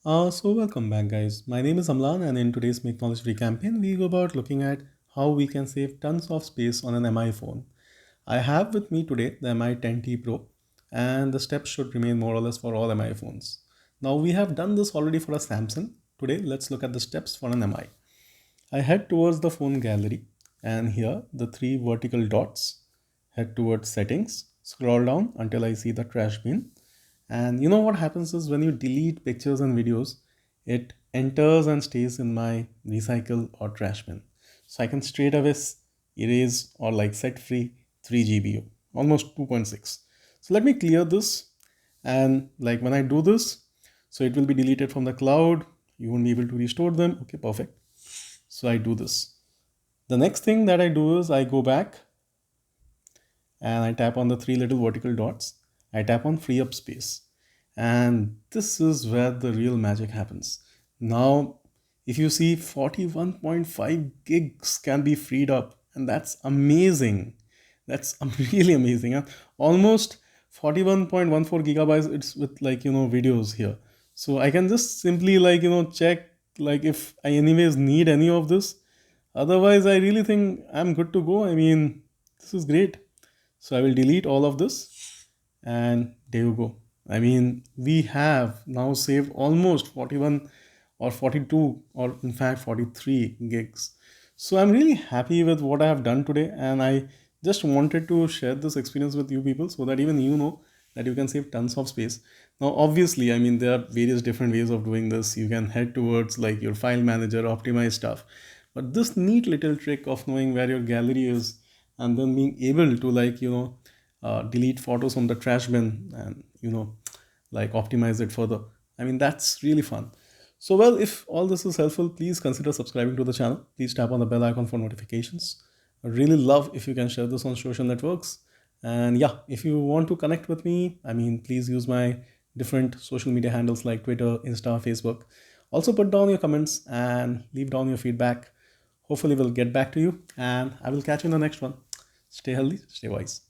So welcome back guys. My name is Amlan and in today's Make Knowledge Free campaign, we go about looking at how we can save tons of space on an MI phone. I have with me today the MI 10T Pro and the steps should remain more or less for all MI phones. Now we have done this already for a Samsung. Today let's look at the steps for an MI. I head towards the phone gallery and here the three vertical dots, head towards settings, scroll down until I see the trash bin. And you know what happens is when you delete pictures and videos, it enters and stays in my recycle or trash bin. So I can straight away erase or like set free 3 GB, almost 2.6. So let me clear this. And like when I do this, so it will be deleted from the cloud. You won't be able to restore them. Okay, perfect. So I do this. The next thing that I do is I go back and I tap on the three little vertical dots. I tap on free up space. And this is where the real magic happens. Now, if you see 41.5 gigs can be freed up, and that's amazing. That's really amazing. Huh? Almost 41.14 gigabytes, it's with like, videos here. So I can just simply like, check like if I anyways need any of this. Otherwise, I really think I'm good to go. I mean, this is great. So I will delete all of this and there you go. I mean, we have now saved almost 41 or 42 or in fact 43 gigs. So I'm really happy with what I have done today and I just wanted to share this experience with you people so that even you know that you can save tons of space. Now, obviously, I mean, there are various different ways of doing this. You can head towards like your file manager, optimize stuff. But this neat little trick of knowing where your gallery is and then being able to like, delete photos from the trash bin and, like optimize it further. I mean, that's really fun. So, well, if all this is helpful, please consider subscribing to the channel. Please tap on the bell icon for notifications. I really love if you can share this on social networks. And yeah, if you want to connect with me, I mean, please use my different social media handles like Twitter, Insta, Facebook. Also put down your comments and leave down your feedback. Hopefully we'll get back to you and I will catch you in the next one. Stay healthy, stay wise.